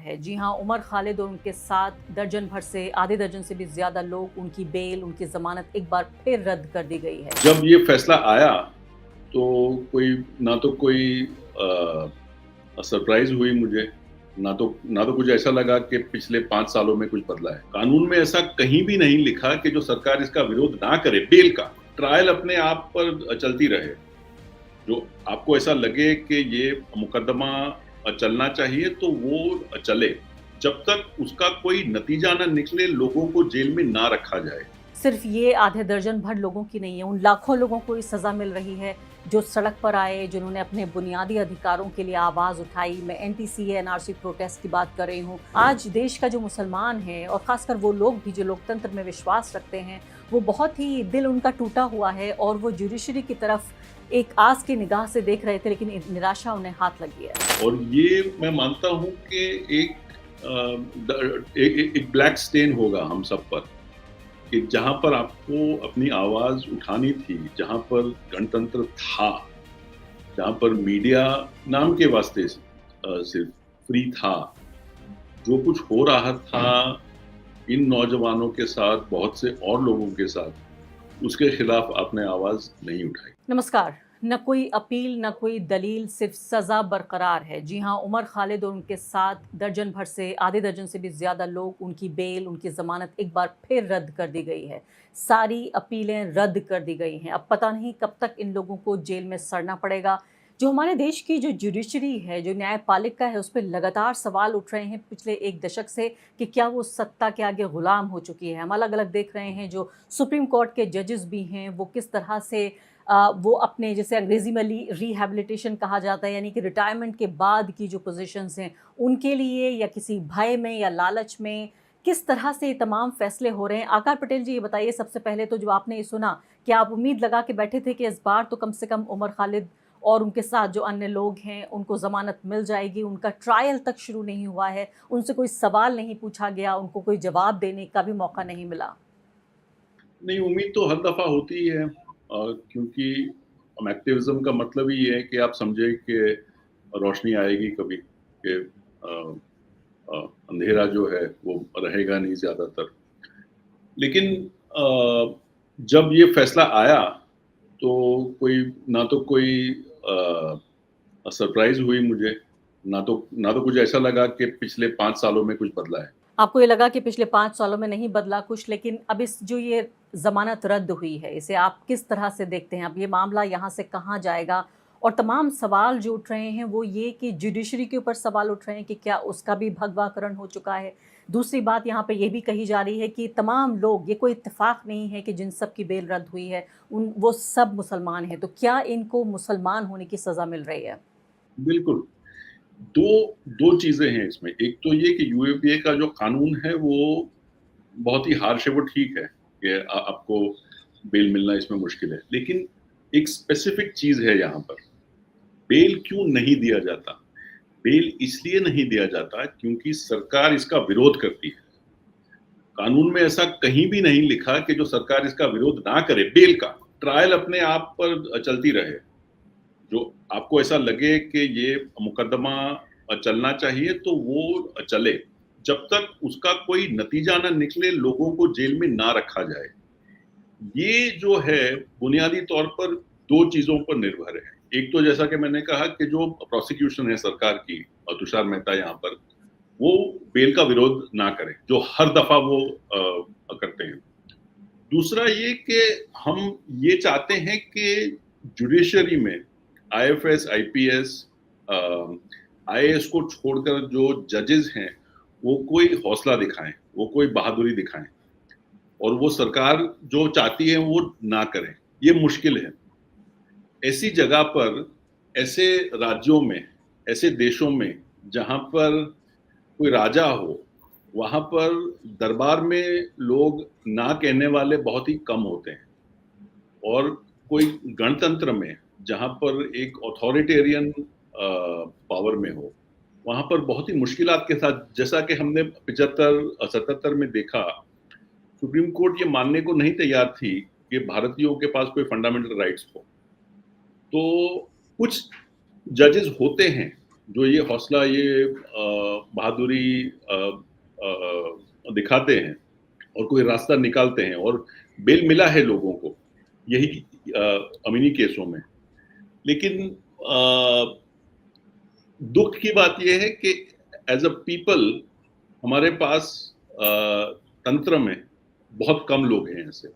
है। जी हाँ, उमर खालिद और उनके साथ दर्जन भर से आधे दर्जन से भी ज़्यादा लोग, उनकी बेल, उनकी ज़मानत एक बार फिर रद्द कर दी गई है। जब ये फैसला आया तो कोई सरप्राइज़ हुई मुझे, ना तो कुछ ऐसा लगा कि पिछले 5 सालों में कुछ बदला है। कानून में ऐसा कहीं भी नहीं लिखा कि जो सरकार इसका विरोध ना करे, बेल का, ट्रायल अपने आप पर चलती रहे। जो आपको ऐसा लगे कि ये मुकदमा चलना चाहिए तो वो चले, जब तक उसका कोई नतीजा ना निकले, लोगों को जेल में ना रखा जाए। सिर्फ ये आधे दर्जन भर लोगों की नहीं है, उन लाखों लोगों को ये सज़ा मिल रही है जो सड़क पर आए, जिन्होंने अपने बुनियादी अधिकारों के लिए आवाज़ उठाई। मैं एनटीसीए एनआरसी प्रोटेस्ट की बात कर रही हूँ। आज देश का जो मुसलमान है और ख़ासकर वो लोग भी जो लोकतंत्र में विश्वास रखते हैं, वो बहुत ही दिल उनका टूटा हुआ है और वो जुडिशरी की तरफ एक आस की निगाह से देख रहे थे, लेकिन निराशा उन्हें हाथ लगी है। और ये मैं मानता हूँ कि एक ब्लैक स्टेन होगा हम सब पर, कि जहाँ पर आपको अपनी आवाज़ उठानी थी, जहाँ पर गणतंत्र था, जहाँ पर मीडिया नाम के वास्ते सिर्फ फ्री था, जो कुछ हो रहा था इन नौजवानों के साथ, बहुत से और लोगों के साथ, उसके खिलाफ आपने आवाज़ नहीं उठाई। नमस्कार। न कोई अपील, न कोई दलील, सिर्फ सज़ा बरकरार है। जी हाँ, उमर खालिद और उनके साथ दर्जन भर से आधे दर्जन से भी ज़्यादा लोग, उनकी बेल, उनकी ज़मानत एक बार फिर रद्द कर दी गई है। सारी अपीलें रद्द कर दी गई हैं। अब पता नहीं कब तक इन लोगों को जेल में सड़ना पड़ेगा। जो हमारे देश की जो जुडिशरी है, जो न्यायपालिका है, उस पे लगातार सवाल उठ रहे हैं पिछले 1 दशक से कि क्या वो सत्ता के आगे गुलाम हो चुकी है। हम अलग-अलग देख रहे हैं, जो सुप्रीम कोर्ट के जजेस भी हैं, वो किस तरह से वो अपने, जिसे अंग्रेज़ी में रिहैबिलिटेशन कहा जाता है, यानी कि रिटायरमेंट के बाद की जो पोज़ीशंस हैं, उनके लिए या किसी भय में या लालच में किस तरह से ये तमाम फ़ैसले हो रहे हैं। आकार पटेल जी, ये बताइए सबसे पहले तो, जो आपने ये सुना, क्या आप उम्मीद लगा के बैठे थे कि इस बार तो कम से कम उमर खालिद और उनके साथ जो अन्य लोग हैं, उनको ज़मानत मिल जाएगी? उनका ट्रायल तक शुरू नहीं हुआ है, उनसे कोई सवाल नहीं पूछा गया, उनको कोई जवाब देने का भी मौका नहीं मिला। नहीं, उम्मीद तो हर दफ़ा होती ही है, क्योंकि एक्टिविज़्म का मतलब ही ये है कि आप समझें कि रोशनी आएगी कभी, कि अ, अंधेरा जो है वो रहेगा नहीं ज़्यादातर। लेकिन जब ये फ़ैसला आया तो कोई सरप्राइज़ हुई मुझे, ना तो कुछ ऐसा लगा कि पिछले 5 सालों में कुछ बदला है। आपको ये लगा कि पिछले 5 सालों में नहीं बदला कुछ, लेकिन अब इस जो ये ज़मानत रद्द हुई है, इसे आप किस तरह से देखते हैं? अब ये मामला यहाँ से कहाँ जाएगा? और तमाम सवाल जो उठ रहे हैं, वो ये कि जुडिशरी के ऊपर सवाल उठ रहे हैं कि क्या उसका भी भगवाकरण हो चुका है? दूसरी बात यहाँ पे ये भी कही जा रही है कि तमाम लोग, ये कोई इत्तेफ़ाक नहीं है कि जिन सब की बेल रद्द हुई है, वो सब मुसलमान हैं। तो क्या इनको मुसलमान होने की सज़ा मिल रही है? बिल्कुल, 2 2 चीज़ें हैं इसमें। एक तो ये कि यूएपीए का जो कानून है वो बहुत ही हार्श है, वो ठीक है कि आपको बेल मिलना इसमें मुश्किल है। लेकिन एक स्पेसिफिक चीज़ है यहाँ पर, बेल क्यों नहीं दिया जाता? बेल इसलिए नहीं दिया जाता क्योंकि सरकार इसका विरोध करती है। कानून में ऐसा कहीं भी नहीं लिखा कि जो सरकार इसका विरोध ना करे, बेल का, ट्रायल अपने आप पर चलती रहे। जो आपको ऐसा लगे कि ये मुकदमा चलना चाहिए तो वो चले, जब तक उसका कोई नतीजा ना निकले, लोगों को जेल में ना रखा जाए। ये जो है बुनियादी तौर पर 2 चीज़ों पर निर्भर है। एक तो जैसा कि मैंने कहा कि जो प्रोसिक्यूशन है सरकार की, तुषार मेहता यहाँ पर, वो बेल का विरोध ना करें, जो हर दफ़ा वो करते हैं। दूसरा ये कि हम ये चाहते हैं कि जुडिशरी में आईएफएस, आईपीएस, आईएएस को छोड़कर जो जजेस हैं, वो कोई हौसला दिखाएँ, वो कोई बहादुरी दिखाएँ और वो सरकार जो चाहती है वो ना करें। ये मुश्किल है। ऐसी जगह पर, ऐसे राज्यों में, ऐसे देशों में जहाँ पर कोई राजा हो, वहाँ पर दरबार में लोग ना कहने वाले बहुत ही कम होते हैं। और कोई गणतंत्र में, जहाँ पर एक ऑथोरिटेरियन पावर में हो, वहाँ पर बहुत ही मुश्किलात के साथ, जैसा कि हमने 75-77 में देखा, सुप्रीम कोर्ट ये मानने को नहीं तैयार थी कि भारतीयों के पास कोई फंडामेंटल राइट्स हो। तो कुछ जजेस होते हैं जो ये हौसला, ये बहादुरी दिखाते हैं और कोई रास्ता निकालते हैं, और बेल मिला है लोगों को, यही अमीनी केसों में। लेकिन दुख की बात यह है कि एज अ पीपल हमारे पास तंत्र में बहुत कम लोग हैं ऐसे।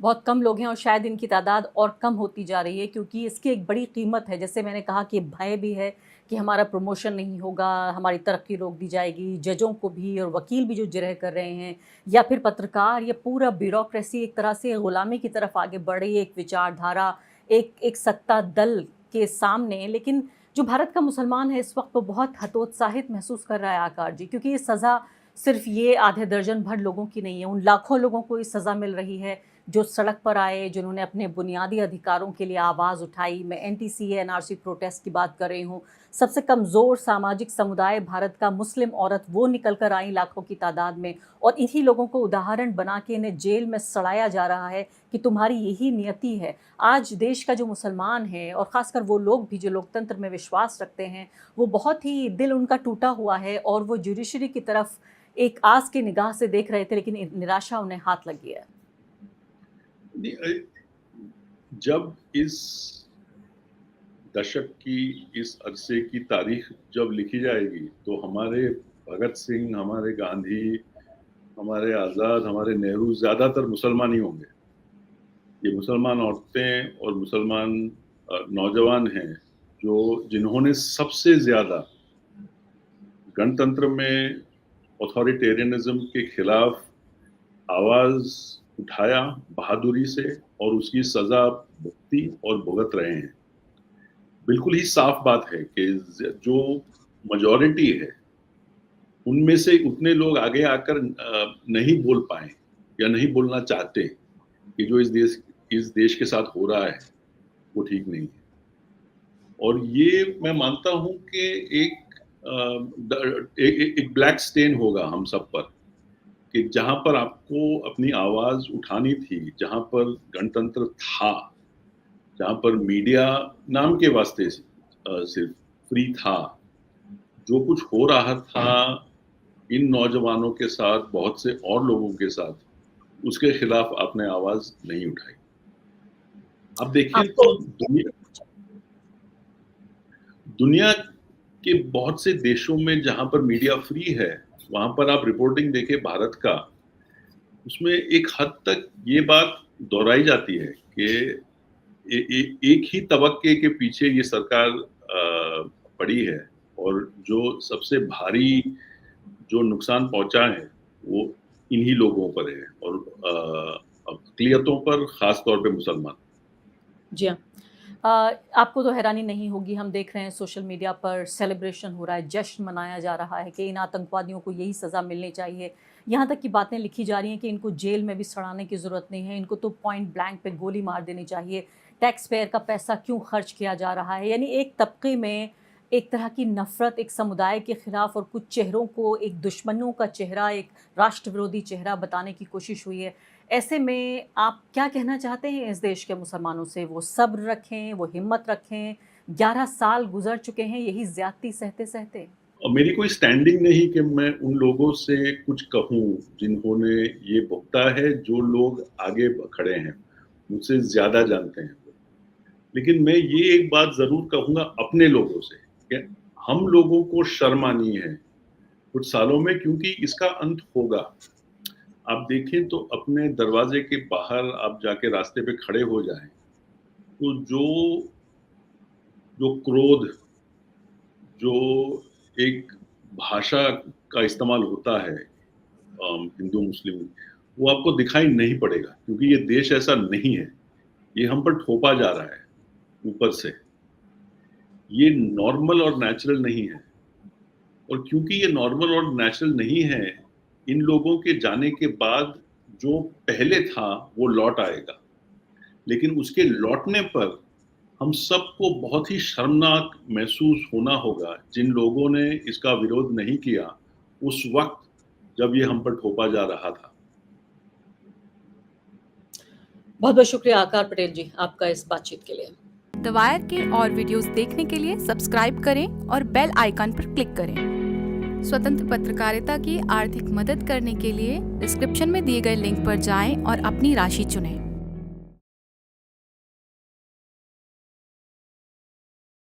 बहुत कम लोग हैं और शायद इनकी तादाद और कम होती जा रही है, क्योंकि इसकी एक बड़ी कीमत है। जैसे मैंने कहा कि भय भी है कि हमारा प्रमोशन नहीं होगा, हमारी तरक्की रोक दी जाएगी, जजों को भी और वकील भी जो जिरह कर रहे हैं, या फिर पत्रकार, ये पूरा ब्यूरोक्रेसी एक तरह से गुलामी की तरफ आगे बढ़ रही है, एक विचारधारा, एक एक सत्ता दल के सामने। लेकिन जो भारत का मुसलमान है इस वक्त वो बहुत हतोत्साहित महसूस कर रहा है आकार जी, क्योंकि ये सज़ा सिर्फ ये आधे दर्जन भर लोगों की नहीं है, उन लाखों लोगों को ये सज़ा मिल रही है जो सड़क पर आए, जिन्होंने अपने बुनियादी अधिकारों के लिए आवाज़ उठाई। मैं एनटीसीए एनआरसी प्रोटेस्ट की बात कर रही हूँ। सबसे कमज़ोर सामाजिक समुदाय भारत का मुस्लिम औरत वो निकल कर आई लाखों की तादाद में, और इन्हीं लोगों को उदाहरण बना के इन्हें जेल में सड़ाया जा रहा है कि तुम्हारी यही नियति है। आज देश का जो मुसलमान है, और ख़ासकर वो लोग भी जो लोकतंत्र में विश्वास रखते हैं, वो बहुत ही दिल उनका टूटा हुआ है, और वो जुडिशरी की तरफ एक आस की निगाह से देख रहे थे, लेकिन निराशा उन्हें हाथ लगी है। जब इस दशक की, इस अरसे की तारीख जब लिखी जाएगी, तो हमारे भगत सिंह, हमारे गांधी, हमारे आज़ाद, हमारे नेहरू ज़्यादातर मुसलमान ही होंगे। ये मुसलमान औरतें और मुसलमान नौजवान हैं जिन्होंने सबसे ज़्यादा गणतंत्र में ऑथोरिटेरियनिज्म के खिलाफ आवाज़ उठाया बहादुरी से, और उसकी सज़ा भुगती और भुगत रहे हैं। बिल्कुल ही साफ बात है कि जो मेजॉरिटी है उनमें से उतने लोग आगे आकर नहीं बोल पाए या नहीं बोलना चाहते कि जो इस देश के साथ हो रहा है वो ठीक नहीं है। और ये मैं मानता हूं कि एक ब्लैक स्टेन होगा हम सब पर, कि जहां पर आपको अपनी आवाज उठानी थी, जहां पर गणतंत्र था, जहां पर मीडिया नाम के वास्ते सिर्फ फ्री था, जो कुछ हो रहा था इन नौजवानों के साथ, बहुत से और लोगों के साथ, उसके खिलाफ आपने आवाज नहीं उठाई। अब देखें आपको तो दुनिया के बहुत से देशों में जहां पर मीडिया फ्री है, वहां पर आप रिपोर्टिंग देखें भारत का, उसमें एक हद तक ये बात दोहराई जाती है कि एक ही तबक्के के पीछे ये सरकार पड़ी है, और जो सबसे भारी जो नुकसान पहुंचा है वो इन्हीं लोगों पर है, और अक़लियतों पर, खास तौर पे मुसलमान। जी हाँ। आपको तो हैरानी नहीं होगी, हम देख रहे हैं सोशल मीडिया पर सेलिब्रेशन हो रहा है, जश्न मनाया जा रहा है कि इन आतंकवादियों को यही सज़ा मिलनी चाहिए। यहाँ तक की बातें लिखी जा रही हैं कि इनको जेल में भी सड़ाने की ज़रूरत नहीं है, इनको तो पॉइंट ब्लैंक पे गोली मार देनी चाहिए। टैक्स पेयर का पैसा क्यों खर्च किया जा रहा है? यानी एक तबके में एक तरह की नफ़रत, एक समुदाय के ख़िलाफ़, और कुछ चेहरों को एक दुश्मनों का चेहरा, एक राष्ट्र विरोधी चेहरा बताने की कोशिश हुई है। ऐसे में आप क्या कहना चाहते हैं इस देश के मुसलमानों से? वो सब्र रखें, वो हिम्मत रखें? 11 साल गुज़र चुके हैं यही ज़्यादती सहते-सहते। और मेरी कोई स्टैंडिंग नहीं कि मैं उन लोगों से कुछ कहूँ जिन्होंने ये भुगता है, जो लोग आगे खड़े हैं, मुझसे ज़्यादा जानते हैं। लेकिन मैं ये एक बात ज़रूर कहूँगा अपने लोगों से, कि हम लोगों को शर्म आनी है कुछ सालों में, क्योंकि इसका अंत होगा। आप देखें तो अपने दरवाजे के बाहर आप जाके रास्ते पे खड़े हो जाएं, तो जो जो क्रोध, जो एक भाषा का इस्तेमाल होता है हिंदू मुस्लिम, वो आपको दिखाई नहीं पड़ेगा, क्योंकि ये देश ऐसा नहीं है। ये हम पर थोपा जा रहा है ऊपर से। ये नॉर्मल और नेचुरल नहीं है, और क्योंकि ये नॉर्मल और नेचुरल नहीं है, इन लोगों के जाने के बाद जो पहले था वो लौट आएगा। लेकिन उसके लौटने पर हम सबको बहुत ही शर्मनाक महसूस होना होगा, जिन लोगों ने इसका विरोध नहीं किया उस वक्त जब ये हम पर थोपा जा रहा था। बहुत-बहुत शुक्रिया आकार पटेल जी, आपका इस बातचीत के लिए। द वायर के और वीडियोस देखने के लिए सब्सक्राइब करें और बेल आइकन पर क्लिक करें। स्वतंत्र पत्रकारिता की आर्थिक मदद करने के लिए डिस्क्रिप्शन में दिए गए लिंक पर जाएं और अपनी राशि चुनें।